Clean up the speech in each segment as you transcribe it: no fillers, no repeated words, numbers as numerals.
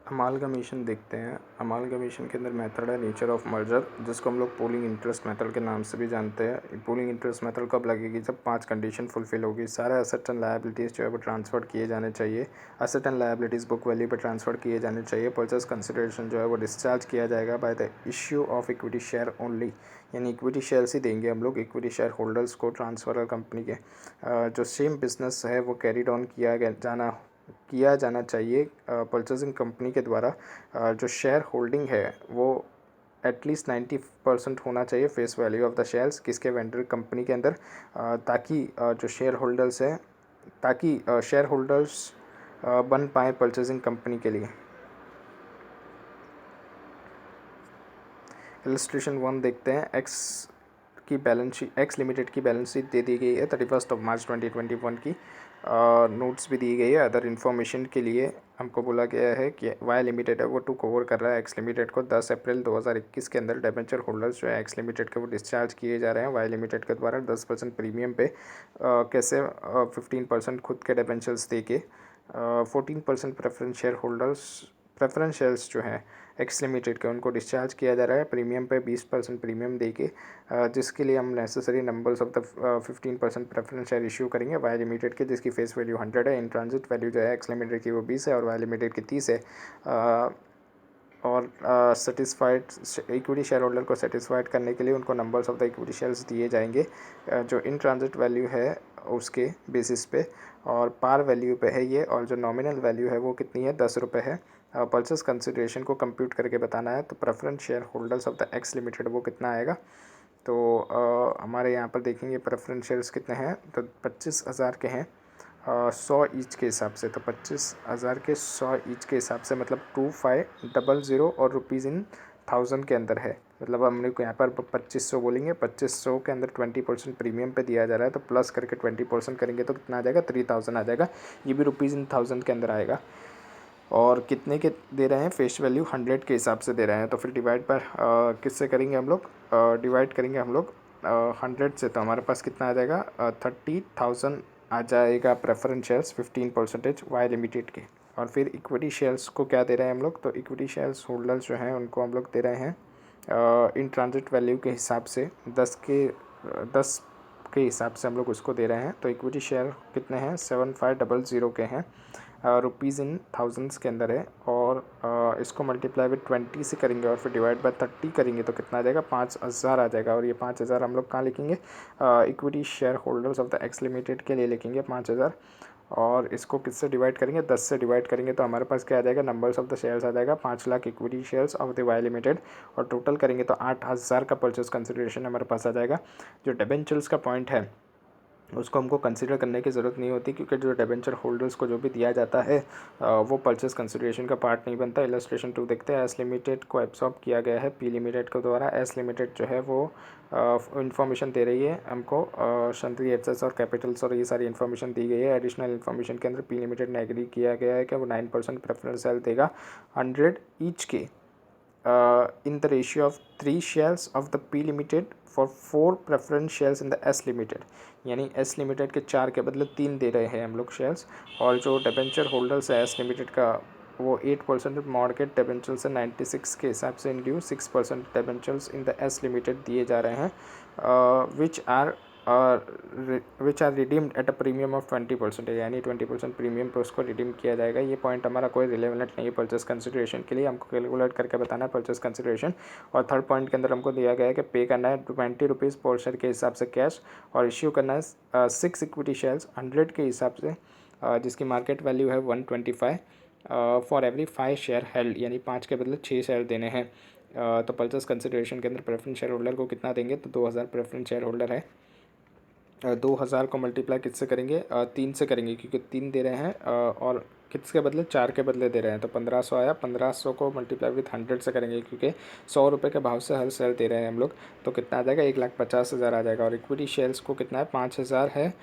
Amalgamation देखते हैं। Amalgamation के अंदर मेथड है नेचर ऑफ मर्जर, जिसको हम लोग पूलिंग इंटरेस्ट मेथड के नाम से भी जानते हैं। पूलिंग इंटरेस्ट मेथड कब लगेगी? जब 5 कंडीशन फुलफिल होगी। सारे एसेट एंड लायबिलिटीज़ जो है वो ट्रांसफर किए जाने चाहिए। Asset and liabilities book value पर ट्रांसफर किए जाने चाहिए। परचेस कंसिडरेशन जो है वो डिस्चार्ज किया जाएगा by the issue of equity share only, यानी इक्विटी शेयर्स ही देंगे हम लोग इक्विटी शेयर होल्डर्स को। ट्रांसफर कंपनी के जो सेम बिजनेस है वो कैरिड ऑन किया जाना चाहिए। परचेजिंग कंपनी के द्वारा जो शेयर होल्डिंग है वो एटलीस्ट 90% होना चाहिए face value of the shares किसके वेंडर कंपनी के अंदर, ताकि जो शेयर होल्डर्स है ताकि शेयर होल्डर्स बन पाए परचेजिंग कंपनी के लिए। इलस्ट्रेशन 1 देखते हैं। एक्स लिमिटेड की बैलेंस शीट दे दी गई है 31 मार्च 2021 की। नोट्स भी दी गई है। अदर इन्फॉर्मेशन के लिए हमको बोला गया है कि वाई लिमिटेड है वो टू कवर कर रहा है एक्स लिमिटेड को। 10 अप्रैल 2021 के अंदर डिबेंचर होल्डर्स जो है एक्स लिमिटेड के वो डिस्चार्ज किए जा रहे हैं वाई लिमिटेड के द्वारा 10% प्रीमियम पे। कैसे? 15% खुद के डिबेंचर्स दे के 14% प्रेफरेंस शेयर्स जो हैं एक्स लिमिटेड के उनको डिस्चार्ज किया जा रहा है प्रीमियम पे 20% प्रीमियम दे के, जिसके लिए हम necessary numbers of the 15% preference share issue करेंगे वाई लिमिटेड के, जिसकी फेस वैल्यू 100 है। इन ट्रांजिट वैल्यू जो है एक्स लिमिटेड की वो 20 है और वाई लिमिटेड की 30 है। और सेटिस्फाइड इक्विटी शेयर होल्डर को सेटिस्फाइड करने के लिए उनको numbers of the equity shares दिए जाएंगे जो इन ट्रांजिट वैल्यू है उसके बेसिस पे, और पार वैल्यू पे है ये, और जो नॉमिनल वैल्यू है वो कितनी है? 10 रुपये है। परचेस कंसिडरेशन को कंप्यूट करके बताना है। तो preference share holders of the X limited वो कितना आएगा? तो हमारे यहाँ पर देखेंगे प्रेफरेंस शेयर्स कितने हैं, तो 25,000 के हैं 100 ईच के हिसाब से। तो 25,000 के 100 ईच के हिसाब से मतलब 2500 और रुपीज़ इन 1000 के अंदर है। मतलब हम लोग यहाँ पर 2500 बोलेंगे, 2500 के अंदर 20% प्रीमियम पे दिया जा रहा है, तो प्लस करके 20% करेंगे तो कितना आ जाएगा? 3000 आ जाएगा। ये भी रुपीज़ इन 1000 के अंदर आएगा। और कितने के दे रहे हैं? फेस वैल्यू 100 के हिसाब से दे रहे हैं। तो फिर डिवाइड पर किससे करेंगे हम लोग? डिवाइड करेंगे हम लोग 100 से, तो हमारे पास कितना आ जाएगा? 30,000 आ जाएगा प्रेफरेंस शेयर्स 15% वाई लिमिटेड के। और फिर इक्विटी शेयर्स को क्या दे रहे हैं हम लोग? तो इक्विटी शेयर्स होल्डर्स जो हैं उनको हम लोग दे रहे हैं इन ट्रांजिट वैल्यू के हिसाब से 10 के हिसाब से हम लोग उसको दे रहे हैं। तो इक्विटी शेयर कितने हैं? 7500 के हैं, रुपीज़ इन थाउजेंड्स के अंदर है। और इसको मल्टीप्लाई विद 20 से करेंगे और फिर डिवाइड बाय 30 करेंगे तो कितना आ जाएगा? 5000 आ जाएगा। और ये 5000 हम लोग कहाँ लिखेंगे? Equity share holders of the X limited के लिए लिखेंगे 5000। और इसको किससे डिवाइड करेंगे? 10 से डिवाइड करेंगे तो हमारे पास क्या आ जाएगा? नंबर्स ऑफ द शेयर्स आ जाएगा 5 lakh equity shares of the Y limited. और टोटल करेंगे तो 8000 का परचेस कंसिडरेशन हमारे पास आ जाएगा। जो डिबेंचर्स का पॉइंट है उसको हमको कंसिडर करने की ज़रूरत नहीं होती, क्योंकि जो डिबेंचर होल्डर्स को जो भी दिया जाता है वो परचेस कंसिडरेशन का पार्ट नहीं बनता। इलस्ट्रेशन 2 देखते हैं। एस लिमिटेड को एब्सॉर्ब किया गया है पी लिमिटेड के द्वारा। एस लिमिटेड जो है वो इन्फॉर्मेशन दे रही है हमको, शंतरी एसेट्स और कैपिटल्स और ये सारी इन्फॉर्मेशन दी गई है। एडिशनल इन्फॉर्मेशन के अंदर पी लिमिटेड ने एग्री किया गया है कि वो 9% प्रेफरेंस शेयर देगा 100 ईच के in the ratio of 3 shares of the P Limited for 4 preference shares in the S Limited, यानी S Limited के 4 के बदले 3 दे रहे हैं हम लोग शेयर्स। और जो डिबेंचर होल्डर्स है S Limited का वो 8% मॉर्गेट डिबेंचर्स है 96 के हिसाब से इंड्यू 6% debentures in the S Limited दिए जा रहे हैं which are redeemed at a premium of 20%, यानी 20% प्रीमियम पर उसको रिडीम किया जाएगा। ये पॉइंट हमारा कोई रिलेवेंट नहीं है परचेस कंसिडरेशन के लिए, हमको कैलकुलेट करके बताना है परचेस कंसिडरेशन। और थर्ड पॉइंट के अंदर हमको दिया गया है कि पे करना है 20 रुपीज़ पर शेयर के हिसाब से कैश, और इश्यू करना है 6 इक्विटी शेयर्स 100 के हिसाब से, जिसकी मार्केट वैल्यू है 125 फॉर एवरी 5 शेयर हेल्ड, यानी 5 के बदले 6 शेयर देने हैं। तो परचेस कंसिडरेशन के अंदर प्रेफरेंस शेयर होल्डर को कितना देंगे? तो 2000 प्रेफरेंस शेयर होल्डर है। 2000 को मल्टीप्लाई किससे करेंगे? 3 से करेंगे, क्योंकि 3 दे रहे हैं और किसके बदले? 4 के बदले दे रहे हैं। तो 1500 आया। 1500 को मल्टीप्लाई विथ 100 से करेंगे, क्योंकि 100 रुपये के भाव से हर शेयर दे रहे हैं हम लोग। तो कितना आ जाएगा? 1,50,000 आ जाएगा। और इक्विटी शेयर्स को कितना है? 5000 है।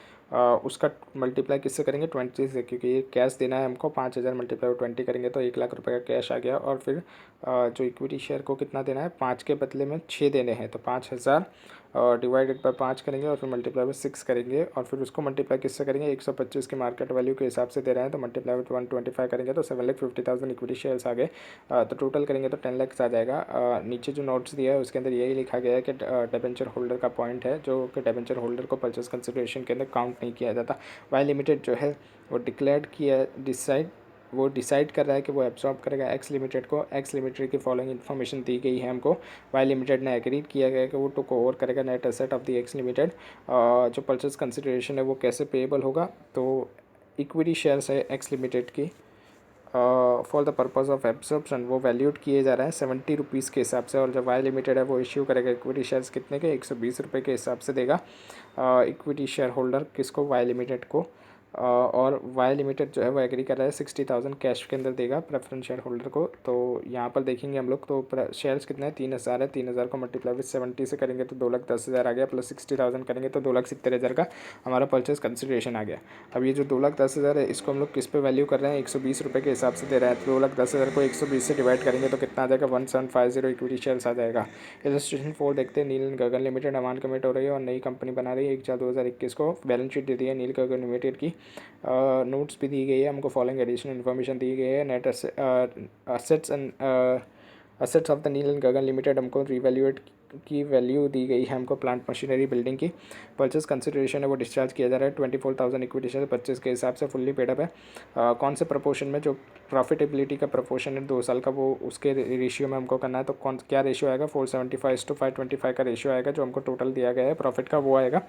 उसका मल्टीप्लाई किससे करेंगे? 20 से, क्योंकि ये कैश देना है हमको। 5000 मल्टीप्लाई 20 करेंगे तो 1,00,000 रुपये का कैश आ गया। और फिर जो इक्विटी शेयर को कितना देना है? 5 के बदले में 6 देने हैं, तो 5000 डिवाइडेड बाय 5 करेंगे और फिर मल्टीप्लाई बाय 6 करेंगे और फिर उसको मल्टीप्लाई किससे करेंगे, 125 की मार्केट वैल्यू के हिसाब से दे रहे हैं तो मल्टीप्लाई बाय 125 करेंगे तो 7,50,000 इक्विटी शेयर्स आ गए। तो टोटल करेंगे तो 10 लाख आ जाएगा। नीचे जो नोट्स दिया है उसके अंदर यही लिखा गया है कि डिबेंचर होल्डर का पॉइंट है जो कि डिबेंचर होल्डर को परचेस कंसिडरेशन के अंदर काउंट नहीं किया जाता। वाई लिमिटेड जो है वो डिसाइड कर रहा है कि वो एब्जॉर्ब करेगा एक्स लिमिटेड को। एक्स लिमिटेड की फॉलोइंग इन्फॉर्मेशन दी गई है हमको। वाई लिमिटेड ने एग्री किया गया कि वो टुक ओवर करेगा net asset of the X limited. जो परचेस कंसिडरेशन है वो कैसे पेएबल होगा, तो इक्विटी शेयर्स है एक्स लिमिटेड की for the purpose of absorption वो वैल्यूड किए जा रहे हैं 70 रुपीज़ के हिसाब से। और जब वाई लिमिटेड है वो इश्यू करेगा इक्विटी शेयर्स कितने के, 120 रुपये के हिसाब से देगा इक्विटी शेयर होल्डर किसको, वाई लिमिटेड को। और वाई लिमिटेड जो है वो एग्री कर रहा है 60,000 कैश के अंदर देगा प्रेफरेंस शेयर होल्डर को। तो यहाँ पर देखेंगे हम लोग तो शेयर्स कितने हैं, 3,000 है। 3,000 को मल्टीप्लाई विद 70 से करेंगे तो 2,10,000 आ गया, प्लस 60,000 करेंगे तो 2,70,000 का हमारा परचेस कंसिडरेशन आ गया। अब ये जो 2,10,000 है इसको हम लोग किस पे वैल्यू कर रहे हैं, 120 रुपये के हिसाब से दे रहे हैं। तो 2,10,000 को 120 से डिवाइड करेंगे तो कितना आ जाएगा, 1750 इक्विटी शेयर्स आ जाएगा। इलस्ट्रेशन 4 देखते हैं। नील एंड गगन लिमिटेड अमान कमिट हो रही है और नई कंपनी बना रही है 1/4/2021 को। बैलेंस शीट दे दी है नील गगन लिमिटेड की। नोट्स भी दी गई है हमको, फॉलोइंग एडिशनल इन्फॉर्मेशन दी गई है। Net assets of the Neel and Gagan limited हमको रीवैल्यूएट की वैल्यू दी गई है हमको प्लांट मशीनरी बिल्डिंग की। परचेस कंसिडरेशन है वो डिस्चार्ज किया जा रहा है 24,000 इक्विटी शेयर 25 के हिसाब से फुल्ली पेडअप है। कौन से प्रपोर्शन में, जो प्रॉफिटेबिलिटी का प्रपोर्शन है 2 साल का वो उसके रेशियो में हमको करना है। तो कौन क्या रेशियो आएगा, 475:525 का रेशियो आएगा जो हमको टोटल दिया गया है प्रॉफिट का वो आएगा।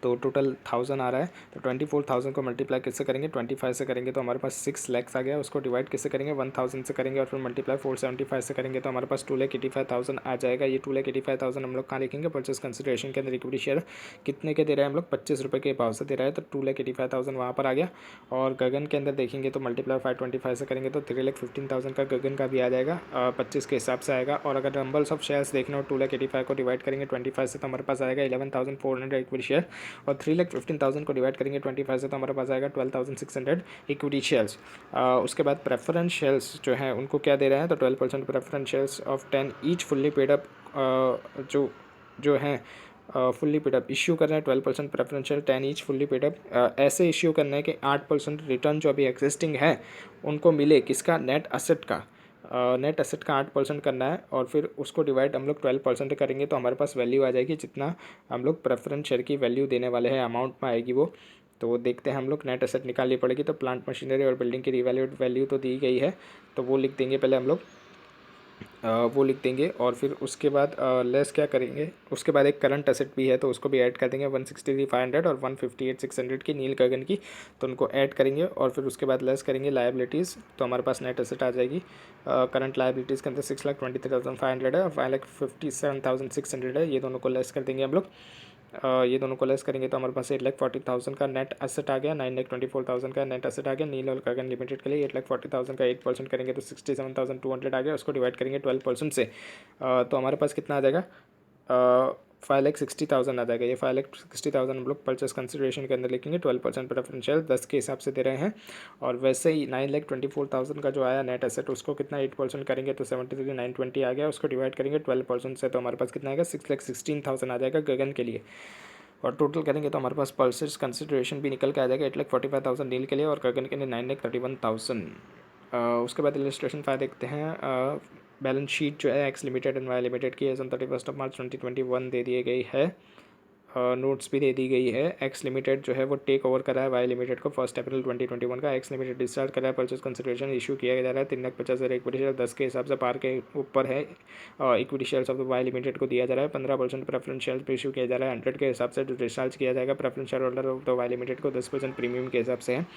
तो टोटल 1,000 आ रहा है। तो 24,000 को मल्टीप्लाई किससे करेंगे, 25 से करेंगे तो हमारे पास 6 लैक्स आ गया। उसको डिवाइड किससे करेंगे, 1,000 से करेंगे और फिर मल्टीप्लाई 475 से करेंगे तो हमारे पास 2,85,000 आ जाएगा। ये 2,85,000 हम लोग कहाँ लिखेंगे, परचेस कंसिडरेशन के अंदर। इक्विटी शेयर कितने के दे रहे हैं हम लोग, 25 रुपये के भाव से दे रहा है तो 2,85,000 वहाँ पर आ गया। और गगन के अंदर देखेंगे तो मल्टीप्लाई 525 से करेंगे तो 3,15,000 का गगन का भी आ जाएगा, 25 के हिसाब से आएगा। और अगर नंबर्स ऑफ शेयर्स देखना हो 2,85,000 को डिवाइड करेंगे 25 से तो हमारे पास आएगा 11,400 इक्विटी शेयर। और 3,15,000 को डिवाइड करेंगे 25 से तो हमारे पास आएगा 12,600 इक्विटी शेयर्स। उसके बाद प्रेफरेंस शेयर्स जो हैं उनको क्या दे रहे हैं, तो 12% preference shares of 10 each fully paid up जो हैं फुल्ली पेड अप इश्यू कर रहे हैं 12% preferential 10 each fully paid up. ऐसे इश्यू करना है कि 8% रिटर्न जो अभी एग्जिस्टिंग है उनको मिले, किसका, नेट असेट का। नेट एसेट का 8% करना है और फिर उसको डिवाइड हम लोग 12% करेंगे तो हमारे पास वैल्यू आ जाएगी जितना हम लोग प्रेफरेंस शेयर की वैल्यू देने वाले हैं अमाउंट में आएगी वो। तो देखते हैं हम लोग, नेट एसेट निकालनी पड़ेगी तो प्लांट मशीनरी और बिल्डिंग की रिवैल्यूड वैल्यू तो दी गई है तो वो लिख देंगे पहले हम लोग, वो लिख देंगे। और फिर उसके बाद लेस क्या करेंगे, उसके बाद एक करंट एसेट भी है तो उसको भी ऐड कर देंगे 163,500 और 158,600 की नील गगन की, तो उनको ऐड करेंगे और फिर उसके बाद लेस करेंगे लायबिलिटीज़ तो हमारे पास नेट एसेट आ जाएगी। करंट लायबिलिटीज़ के अंदर 6,23,500 है और 5,57,600 है, ये दोनों को लेस कर देंगे हम लोग। ये दोनों को लेस करेंगे तो हमारे पास 8,40,000 का नेट एसेट आ गया, 9,24,000 का नेट एसेट आ गया। नील और गगन लिमिटेड के लिए 8,40,000 का 8% करेंगे तो 67,200 आ गया। उसको डिवाइड करेंगे 12% से तो हमारे पास कितना आ जाएगा, 5,60,000 आ जाएगा। ये 5,60,000 हम लोग परचेस कंसिडरेशन के अंदर लिखेंगे, 12% प्रेफरेंशियल 10 के हिसाब से दे रहे हैं। और वैसे ही 9,24,000 का जो आया नेट एसेट उसको कितना 8% करेंगे तो 73,920 आ गया। उसको डिवाइड करेंगे 12% से तो हमारे पास कितना आएगा, 6,16,000 आ जाएगा गगन के लिए। और टोटल करेंगे तो हमारे पास परचेस कंसिडरेशन भी निकल के आ जाएगा 8,45,000 नील के लिए और गगन के लिए 9,31,000। उसके बाद इलस्ट्रेशन 5 देखते हैं। बैलेंस शीट जो है X limited and Y limited की एज ऑन 31 मार्च 2021 दे दिए गई है। नोट्स भी दे दी गई है। एक्स लिमिटेड जो है वो टेक ओवर करा है वाई लिमिटेड को 1 अप्रैल 2021 का। एक्स लिमिटेड डिस्चार्ज करा है, परचेस कंसिडरेशन इशू किया जा रहा है 3,50,000 इक्विटी शेयर 10 के हिसाब से पार के ऊपर है। Equity shares of the Y limited को दिया जा रहा है 15% प्रेफरेंस शेयर पर इशू किया जा रहा है 100 के हिसाब से जो डिस्चार्ज किया जाएगा preference share holder of the Y limited को 10% प्रीमियम के हिसाब से है।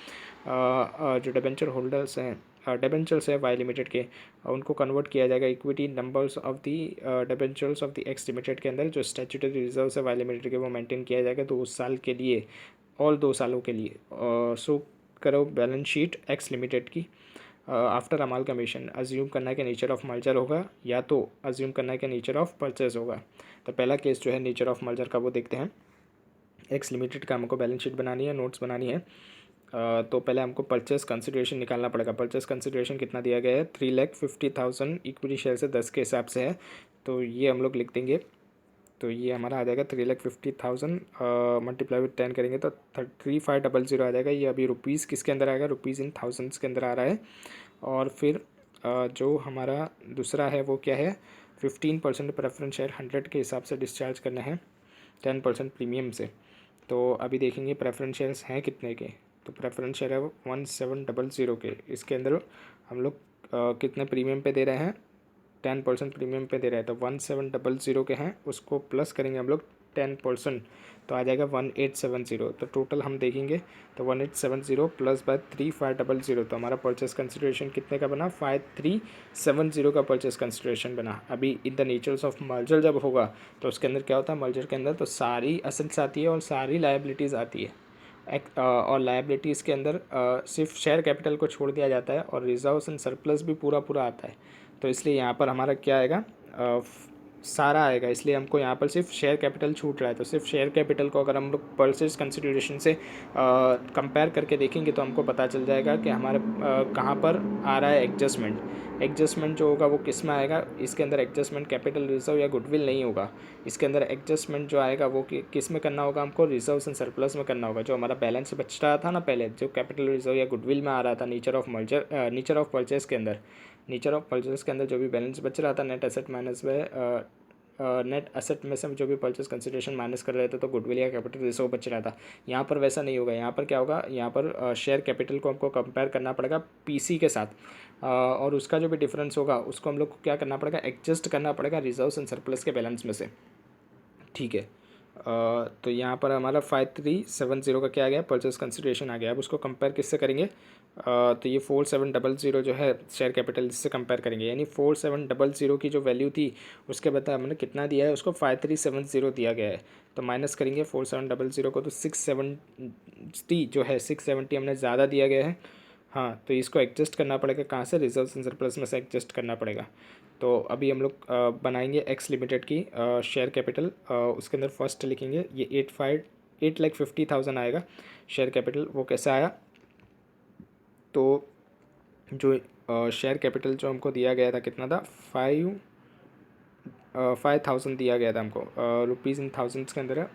जो डिबेंचर होल्डर्स हैं, डिबेंचर्स है वाई लिमिटेड के, उनको कन्वर्ट किया जाएगा equity numbers of the debentures of the X limited के अंदर। जो स्टैट्यूटरी रिजर्व्स है वाई लिमिटेड के वो मेंटेन किया जाएगा 2 साल के लिए, और 2 सालों के लिए। सो करो बैलेंस शीट एक्स लिमिटेड की आफ्टर अमालगमेशन अज्यूम करना है कि नेचर ऑफ मर्जर होगा या तो अज्यूम करना है कि नेचर ऑफ परचेज होगा। तो पहला केस जो है नेचर ऑफ मर्जर का वो देखते हैं। एक्स लिमिटेड का हमको बैलेंस शीट बनानी है, नोट्स बनानी है। तो पहले हमको परचेस कंसिडरेशन निकालना पड़ेगा। परचेस कंसिडरेशन कितना दिया गया है, 3,50,000 इक्विटी शेयर से 10 के हिसाब से है तो ये हम लोग लिख देंगे तो ये हमारा आ जाएगा 3,50,000 मल्टीप्लाई विथ 10 करेंगे तो 3500 आ जाएगा। ये अभी रुपीज़ किसके अंदर आएगा, रुपीज़ इन थाउजेंड्स के अंदर आ रहा है। और फिर जो हमारा दूसरा है वो क्या है, 15% प्रेफरेंस शेयर 100 के हिसाब से डिस्चार्ज करना है 10% प्रीमियम से। तो अभी देखेंगे प्रेफरेंस शेयर्स हैं कितने के, तो प्रेफरेंस शेयर है 1700 के। इसके अंदर हम लोग कितने प्रीमियम पे दे रहे हैं, 10% प्रीमियम पे दे रहे हैं। तो 1700 के हैं, उसको प्लस करेंगे हम लोग 10%, तो आ जाएगा 1870। तो टोटल हम देखेंगे तो 1870 प्लस बाय 3500, तो हमारा परचेस कंसिडरेशन कितने का बना, 5370 का परचेस कंसिडरेशन बना। अभी in the natures of merger जब होगा तो उसके अंदर क्या होता है, मर्जर के अंदर तो सारी असेट्स आती है और सारी लायबिलिटीज़ आती है। और लायबिलिटीज़ के अंदर सिर्फ शेयर कैपिटल को छोड़ दिया जाता है और रिजर्व्स एंड सरप्लस भी पूरा पूरा आता है। तो इसलिए यहाँ पर हमारा क्या आएगा, सारा आएगा। इसलिए हमको यहाँ पर सिर्फ शेयर कैपिटल छूट रहा है। तो सिर्फ शेयर कैपिटल को अगर हम लोग परचेज कंसिडरेशन से कंपेयर करके देखेंगे तो हमको पता चल जाएगा कि हमारे कहाँ पर आ रहा है एडजस्टमेंट जो होगा वो किस में आएगा। इसके अंदर एडजस्टमेंट कैपिटल रिजर्व या गुडविल नहीं होगा। इसके अंदर एडजस्टमेंट जो आएगा वो किस में करना होगा, हमको रिजर्व्स एंड सरप्लस में करना होगा। जो हमारा बैलेंस बच रहा था ना पहले, जो कैपिटल रिजर्व या गुडविल में आ रहा था नेचर ऑफ परचेज के अंदर, नेचर ऑफ परचेज के अंदर जो भी बैलेंस बच रहा था नेट एसेट माइनस में नेट एसेट में से जो भी परचेस कंसिडरेशन माइनस कर रहे थे तो गुडविल या कैपिटल रिजर्व बच रहा था। यहाँ पर वैसा नहीं होगा। यहाँ पर क्या होगा, यहाँ पर शेयर कैपिटल को हमको कंपेयर करना पड़ेगा पीसी के साथ, और उसका जो भी डिफरेंस होगा उसको हम लोग को क्या करना पड़ेगा, एडजस्ट करना पड़ेगा रिजर्व्स एंड सरप्लस के बैलेंस में से। ठीक है, तो यहाँ पर हमारा 5370 का क्या आ गया, परचेस कंसिडरेशन आ गया। अब उसको कंपेयर किससे करेंगे, तो ये 4700 जो है शेयर कैपिटल, इससे कंपेयर करेंगे। यानी 4700 की जो वैल्यू थी उसके बता हमने कितना दिया है, उसको 5370 दिया गया है। तो माइनस करेंगे 4700 को, तो 670 जो है 670 हमने ज़्यादा दिया गया है। हाँ, तो इसको एडजस्ट करना पड़ेगा कहाँ से, रिजर्व्स एंड सरप्लस में से एडजस्ट करना पड़ेगा। तो अभी हम लोग बनाएंगे एक्स लिमिटेड की शेयर कैपिटल। उसके अंदर फर्स्ट लिखेंगे ये 8,50,000 आएगा शेयर कैपिटल। वो कैसा आया, तो जो शेयर कैपिटल जो हमको दिया गया था कितना था, 5,000 दिया गया था हमको, रुपीज़ इन थाउजेंड्स के अंदर है।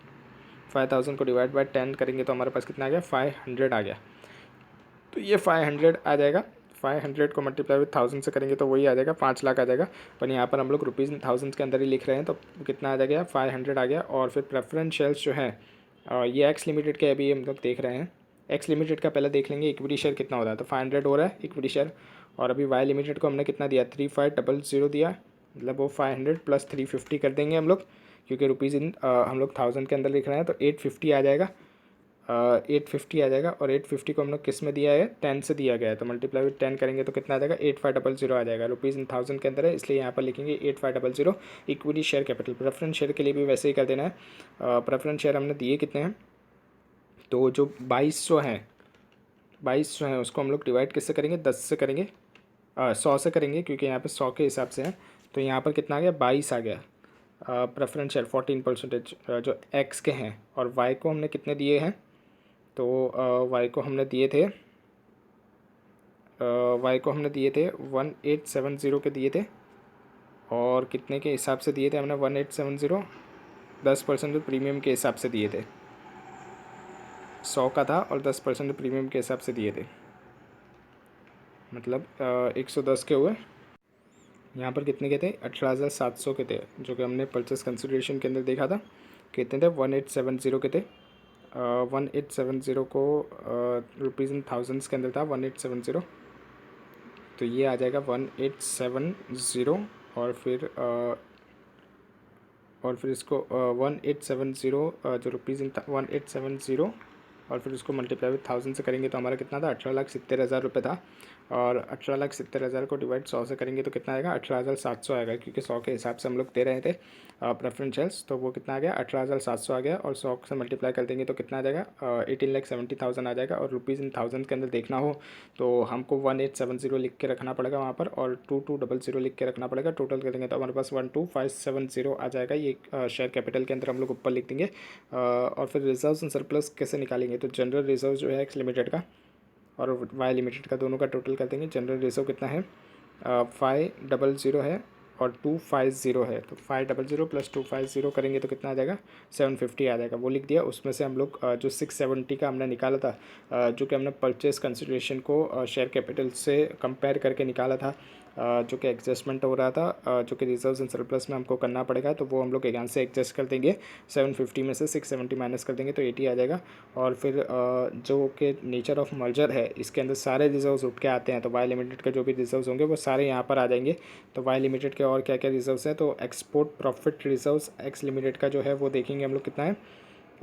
5,000 को डिवाइड बाय 10 करेंगे तो हमारे पास कितना आ गया, 500 आ गया। तो ये 500 आ जाएगा। 500 को मल्टीप्लाई विथ 1000 से करेंगे तो वही आ जाएगा, 5 लाख आ जाएगा। पर यहाँ पर हम लोग रुपीज़ इन थाउजेंड्स के अंदर ही लिख रहे हैं, तो कितना आ जाएगा, 500 आ गया। और फिर प्रेफरेंस शेयर्स जो है ये एक्स लिमिटेड के अभी हम लोग देख रहे हैं। एक्स लिमिटेड का पहले देख लेंगे इक्विटी शेयर कितना हो रहा है, तो 500 हो रहा है इक्विटी शेयर। और अभी वाई लिमिटेड को हमने कितना दिया, 3500 दिया, मतलब वो 500 प्लस 350 कर देंगे हम लोग, क्योंकि रुपीज़ इन हम लोग 1000 के अंदर लिख रहे हैं। तो 850 आ जाएगा, 850 आ जाएगा। और 850 को हम लोग किस में दिया है, 10 से दिया गया है। तो मल्टीप्लाई विथ 10 करेंगे तो कितना आ जाएगा, 8500 आ जाएगा। रुपीज़ इन 1000 के अंदर है, इसलिए यहाँ पर लिखेंगे 8500 equity share capital. Preference share के लिए भी वैसे ही कर देना है। प्रेफरेंस शेयर हमने दिए कितने हैं, तो जो 2200 हैं, 2200 हैं उसको हम लोग डिवाइड किससे करेंगे, 10 से करेंगे, 100 से करेंगे, क्योंकि यहाँ पे 100 के हिसाब से है। तो यहाँ पर कितना आ गया, 22 आ गया। प्रेफरेंस शेयर 14% जो एक्स के हैं। और वाई को हमने कितने दिए हैं, तो वाई को हमने दिए थे 1870 के दिए थे। और कितने के हिसाब से दिए थे हमने 1870, 10% प्रीमियम के हिसाब से दिए थे। 100 का था और 10% प्रीमियम के हिसाब से दिए थे, मतलब 110 के हुए। यहाँ पर कितने के थे, 18,700 के थे, जो कि हमने परचेस कंसिडरेशन के अंदर देखा था। कितने थे, 1870 के थे। 1870 को रुपीज़ इन थाउजेंड्स के अंदर था 1870। तो ये आ जाएगा 1870। और फिर इसको 1870 जो रुपीज़ इन 1870, और फिर उसको मल्टीप्लाई विथ 1000 से करेंगे तो हमारा कितना था, 18,70,000 रुपये था। और 18,70,000 को डिवाइड 100 से करेंगे तो कितना आएगा, 18,700 आएगा, क्योंकि 100 के हिसाब से हम लोग दे रहे थे प्रेफरेंस शेयर्स। तो वो कितना आ गया, 18,700 आ गया। और 100 से मल्टीप्लाई कर देंगे तो कितना आ जाएगा, 18,70,000 आ जाएगा। और रुपीज़ इन थाउजेंड के अंदर देखना हो तो हमको 1870 लिख के रखना पड़ेगा वहाँ पर, और 2200 लिख के रखना पड़ेगा। टोटल करेंगे तो हमारे पास 12,570 आ जाएगा। ये शेयर कैपिटल के अंदर हम लोग ऊपर लिख देंगे। और फिर रिजर्व्स एंड सरप्लस कैसे निकालेंगे, तो जनरल रिजर्व जो है एक्स लिमिटेड का और वाई लिमिटेड का दोनों का टोटल कर देंगे। जनरल रिजर्व कितना है, 500 है, और 250 है, तो 500 प्लस 250 करेंगे तो कितना आ जाएगा 750 आ जाएगा, वो लिख दिया। उसमें से हम लोग जो 670 का हमने निकाला था, जो कि हमने परचेस कंसिडरेशन को शेयर कैपिटल से कंपेयर करके निकाला था, जो कि एडजस्टमेंट हो रहा था, जो कि रिजर्व्स एंड सरप्लस में हमको करना पड़ेगा, तो वो हम लोग यहाँ से एडजस्ट कर देंगे। 750 में से 670 माइनस कर देंगे तो 80 आ जाएगा। और फिर जो कि नेचर ऑफ मर्जर है, इसके अंदर सारे रिजर्व्स उठ के आते हैं, तो वाई लिमिटेड के जो भी रिजर्व्स होंगे वो सारे यहाँ पर आ जाएंगे। तो वाई लिमिटेड के और क्या क्या रिजर्व्स हैं, तो export profit reserves x limited का जो है वो देखेंगे हम लोग कितना है।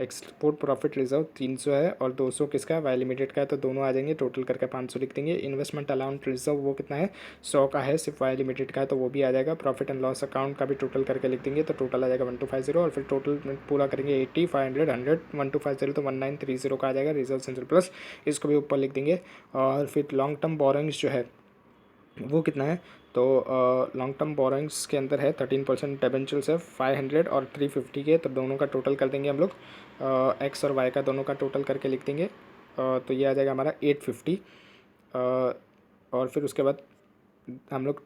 एक्सपोर्ट प्रॉफिट रिजर्व 300 है और 200 किसका है, वाई लिमिटेड का है, तो दोनों आ जाएंगे, टोटल करके 500 लिख देंगे। इन्वेस्टमेंट अलाउंट रिजर्व वो कितना है, 100 का है, सिर्फ वाई लिमिटेड का है, तो वो भी आ जाएगा। प्रॉफिट एंड लॉस अकाउंट का भी टोटल करके लिख देंगे, तो टोटल आ जाएगा 1250 और फिर टोटल पूरा करेंगे 80 500 100 1250 तो 1930 का आ जाएगा रिजर्व सेंट्रल प्लस, इसको भी ऊपर लिख देंगे। और फिर लॉन्ग टर्म बोरोइंग्स जो है वो कितना है, तो लॉन्ग टर्म बोरोइंग्स के अंदर है 13% डिबेंचर्स है 500 और 350 के, तो दोनों का टोटल कर देंगे हम लोग, एक्स और वाई का दोनों का टोटल करके लिख देंगे, तो ये आ जाएगा हमारा 850। और फिर उसके बाद हम लोग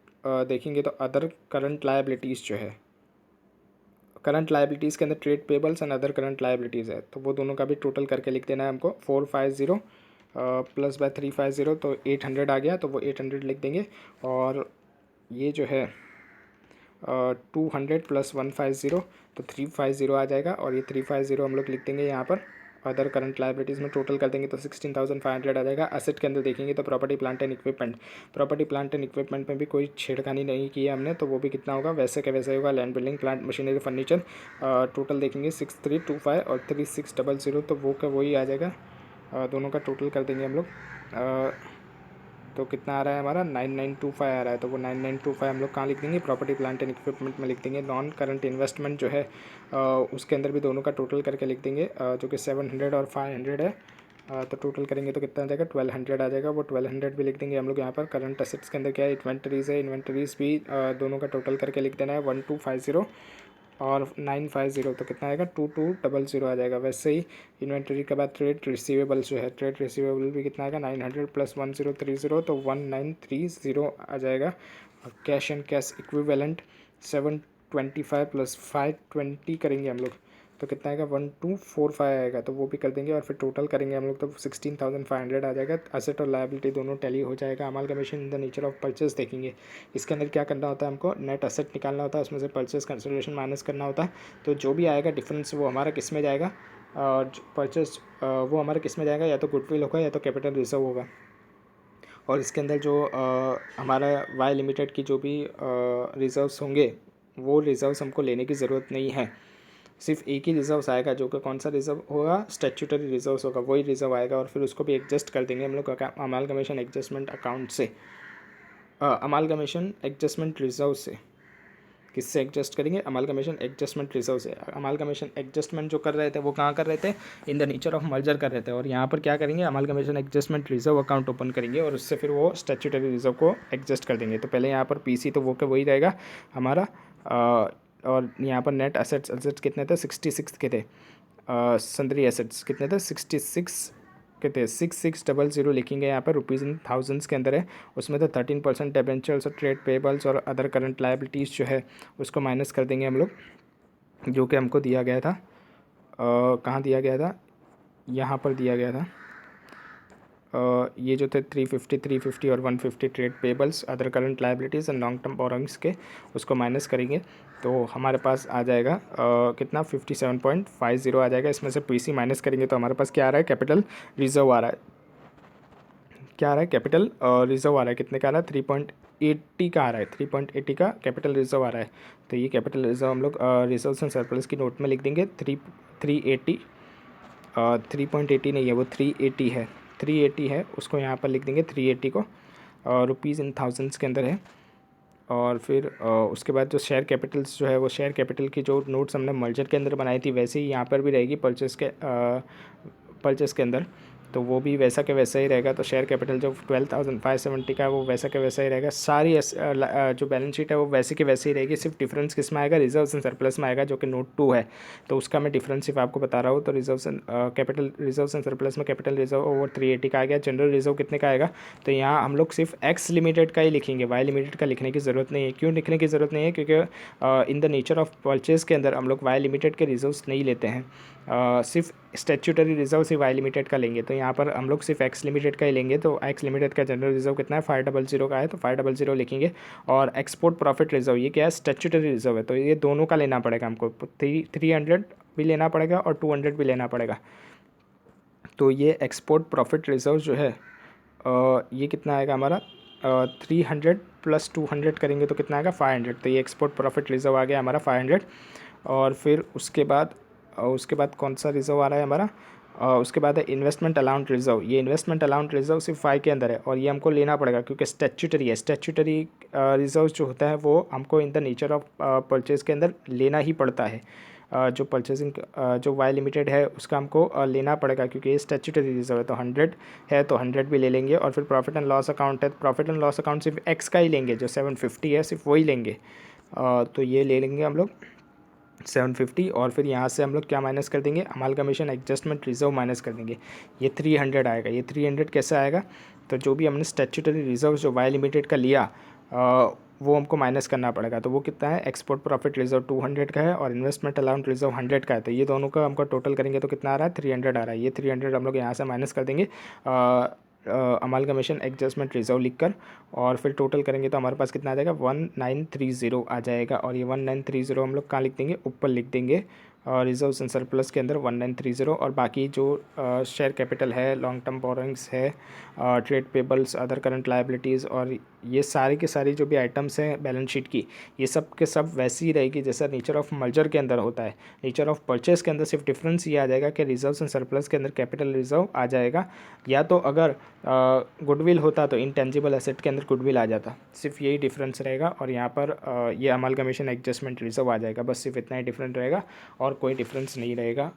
देखेंगे तो अदर करंट लायबिलिटीज़ जो है, करंट लायबिलिटीज़ के अंदर trade payables and other current liabilities है, तो वो दोनों का भी टोटल करके लिख देना है हमको। 450 प्लस बाय 350 तो 800 आ गया, तो वो 800 लिख देंगे। और ये जो है 200 प्लस 150 तो 350 आ जाएगा, और ये 350 हम लोग लिख देंगे यहाँ पर अदर करंट लायबिलिटीज़ में, टोटल कर देंगे तो 16,500 आ जाएगा। असेट के अंदर देखेंगे तो property plant and equipment, property plant and equipment में भी कोई छेड़खानी नहीं की है हमने, तो वो भी कितना होगा वैसे का वैसे होगा। Land building plant machinery furniture total देखेंगे 6325 और 3600, तो वो का वही आ जाएगा, दोनों का टोटल कर देंगे हम लोग, तो कितना आ रहा है हमारा 9925 आ रहा है, तो वो 9925 हम लोग कहाँ लिख देंगे, प्रॉपर्टी प्लांट एंड इक्विपमेंट में लिख देंगे। नॉन करंट इन्वेस्टमेंट जो है उसके अंदर भी दोनों का टोटल करके लिख देंगे, जो कि 700 और 500 है, तो टोटल करेंगे तो कितना आ जाएगा 1200 आ जाएगा, वो 1200 भी लिख देंगे हम लोग यहाँ पर। करंट असेट्स के अंदर क्या है, इन्वेंटरीज़ है, इन्वेंटरीज़ भी दोनों का टोटल करके लिख देना है 1250 और 950, तो कितना आएगा 2200 आ जाएगा। वैसे ही इन्वेंटरी के बाद ट्रेड रिसीवेबल्स जो है, ट्रेड रिसीवेबल भी कितना आएगा 900 प्लस 1030 तो 1930 आ जाएगा। Cash and cash equivalent 725 plus 520 करेंगे हम लोग, तो कितना आएगा 1245 आएगा, तो वो भी कर देंगे। और फिर टोटल करेंगे हम लोग तो 16,500 आ जाएगा। असेट और लायबिलिटी दोनों टैली हो जाएगा। Amalgamation in the nature of purchase देखेंगे, इसके अंदर क्या करना होता है, हमको नेट असेट निकालना होता है, उसमें से परचेस कंसिडरेशन माइनस करना होता है, तो जो भी आएगा डिफरेंस वो हमारा किस में जाएगा, परचेस वो हमारा किस में जाएगा, या तो गुडविल होगा या तो कैपिटल रिजर्व होगा। और इसके अंदर जो हमारा वाई लिमिटेड की जो भी रिज़र्व्स होंगे वो रिज़र्व्स हमको लेने की ज़रूरत नहीं है, सिर्फ एक ही रिज़र्व आएगा, जो कि कौन सा रिज़र्व होगा, स्टैट्यूटरी रिज़र्व होगा, वही रिज़र्व आएगा। और फिर उसको भी एडजस्ट कर देंगे हम लोग अमालगमेशन एडजस्टमेंट अकाउंट से, अमालगमेशन एडजस्टमेंट रिज़र्व से। किससे एडजस्ट करेंगे, अमालगमेशन एडजस्टमेंट रिजर्व से। अमालगमेशन एडजस्टमेंट जो कर रहे थे वो कहाँ कर रहे थे, in the nature of merger कर रहे थे, और यहाँ पर क्या करेंगे, amalgamation adjustment reserve account open करेंगे और उससे फिर वो स्टैट्यूटरी रिजर्व को एडजस्ट कर देंगे। तो पहले यहाँ पर पीसी तो वो के वही रहेगा हमारा, और यहाँ पर नेट एसेट्स कितने थे 66 के थे, सन्ड्री एसेट्स कितने थे 66 के थे, 6600 लिखेंगे यहाँ पर, रुपीज़ इन थाउजेंड्स के अंदर है। उसमें तो 13% डिबेंचर्स और ट्रेड पेबल्स और अदर करंट लायबिलिटीज़ जो है उसको माइनस कर देंगे हम लोग, जो कि हमको दिया गया था, कहाँ दिया गया था, यहाँ पर दिया गया था। ये जो थे 350 और 150 trade payables, other current liabilities and long term borrowings के, उसको माइनस करेंगे तो हमारे पास आ जाएगा कितना 57.50 आ जाएगा। इसमें से पीसी माइनस करेंगे तो हमारे पास क्या आ रहा है, कैपिटल रिजर्व आ रहा है, क्या आ रहा है, कैपिटल रिजर्व आ रहा है, कितने का आ रहा है 3.80 का आ रहा है, 3.80 का कैपिटल रिजर्व आ रहा है। तो ये कैपिटल रिजर्व हम लोग रिजर्व्स एंड सरप्लस की नोट में लिख देंगे 380 3.80 नहीं है, वो 380 है, 380 है, उसको यहाँ पर लिख देंगे 380 को, रुपीज़ इन थाउजेंड्स के अंदर है। और फिर उसके बाद जो शेयर कैपिटल्स जो है, वो शेयर कैपिटल की जो नोट्स हमने मर्जर के अंदर बनाई थी वैसे ही यहाँ पर भी रहेगी परचेस के अंदर। तो वो भी वैसा के वैसा ही रहेगा। तो शेयर कैपिटल जो 12,570 का है वो वैसा के वैसा ही रहेगा। सारी जो बैलेंस शीट है वो वैसे के वैसे ही रहेगी, सिर्फ डिफरेंस किस में आएगा, रिजर्व्स एंड सरप्लस में आएगा, जो कि नोट 2 है। तो उसका मैं डिफरेंस सिर्फ आपको बता रहा हूँ। तो रिजर्व्स एंड सरप्लस में कैपिटल रिजर्व ओवर 380 का आ गया। जनरल रिजर्व कितने का आएगा, तो यहाँ हम लोग सिर्फ एक्स लिमिटेड का ही लिखेंगे, वाई लिमिटेड का लिखने की ज़रूरत नहीं है। क्यों लिखने की ज़रूरत नहीं है, क्योंकि in the nature of purchase के अंदर हम लोग वाई लिमिटेड के रिजर्व्स नहीं लेते हैं। सिर्फ स्टैट्यूटरी रिजर्व सिर्फ वाई लिमिटेड का लेंगे। तो यहाँ पर हम लोग सिर्फ एक्स लिमिटेड का ही लेंगे। तो एक्स लिमिटेड का जनरल रिजर्व कितना है, 500 का है, तो 500 लिखेंगे। और एक्सपोर्ट प्रॉफिट रिजर्व ये क्या है, स्टैट्यूटरी रिजर्व है, तो ये दोनों का लेना पड़ेगा हमको। 300 भी लेना पड़ेगा और 200 भी लेना पड़ेगा। तो ये एक्सपोर्ट प्रॉफिट रिजर्व जो है ये कितना आएगा हमारा, 300 + 200 करेंगे तो कितना आएगा, 500। तो ये एक्सपोर्ट प्रॉफिट रिजर्व आ गया हमारा 500। और फिर उसके बाद कौन सा रिजर्व आ रहा है हमारा, उसके बाद है इन्वेस्टमेंट अलाउंट रिजर्व। ये इन्वेस्टमेंट अलाउंट रिजर्व सिर्फ 5 के अंदर है और ये हमको लेना पड़ेगा क्योंकि स्टैट्यूटरी है। स्टैट्यूटरी रिजर्व जो होता है वो हमको in the nature of purchase के अंदर लेना ही पड़ता है। जो परचेजिंग जो वाई लिमिटेड है उसका हमको लेना पड़ेगा क्योंकि ये स्टैट्यूटरी रिजर्व है। तो 100 है तो 100 भी ले लेंगे। और फिर प्रॉफिट एंड लॉस अकाउंट है, प्रॉफिट एंड लॉस अकाउंट सिर्फ एक्स का ही लेंगे, जो 750 है सिर्फ वही लेंगे। तो ये ले लेंगे हम लोग 750। और फिर यहाँ से हम लोग क्या माइनस कर देंगे, अमालगमेशन एडजस्टमेंट रिजर्व माइनस कर देंगे। ये 300 आएगा। ये 300 कैसे आएगा, तो जो भी हमने स्टैट्यूटरी रिजर्व जो वाई लिमिटेड का लिया वो हमको माइनस करना पड़ेगा। तो वो कितना है, एक्सपोर्ट प्रॉफिट रिजर्व 200 का है और इन्वेस्टमेंट अलाउंट रिजर्व 100 का है। तो ये दोनों का हमको टोटल करेंगे तो कितना आ रहा है, 300 आ रहा है। ये 300 हम लोग यहाँ से माइनस कर देंगे अमालगमेशन एडजस्टमेंट रिजर्व लिखकर। और फिर टोटल करेंगे तो हमारे पास कितना आ जाएगा, 1930 आ जाएगा। और ये 1930 हम लोग कहाँ लिख देंगे, ऊपर लिख देंगे रिजर्व्स एंड सरप्लस के अंदर 1930। और बाकी जो शेयर कैपिटल है, लॉन्ग टर्म बोरोइंग्स है, trade payables, other current liabilities, और ये सारी के सारी जो भी आइटम्स हैं बैलेंस शीट की, ये सब के सब वैसी ही रहेगी जैसा नेचर ऑफ मर्जर के अंदर होता है। नेचर ऑफ परचेस के अंदर सिर्फ डिफरेंस ये आ जाएगा कि रिजर्व्स एंड सरप्लस के अंदर कैपिटल रिजर्व आ जाएगा, या तो अगर गुडविल होता तो इंटेंजिबल एसेट के अंदर गुडविल आ जाता। सिर्फ यही डिफरेंस रहेगा। और यहाँ पर ये अमालगमेशन एडजस्टमेंट रिजर्व आ जाएगा। बस सिर्फ इतना ही डिफरेंट रहेगा और कोई डिफरेंस नहीं रहेगा।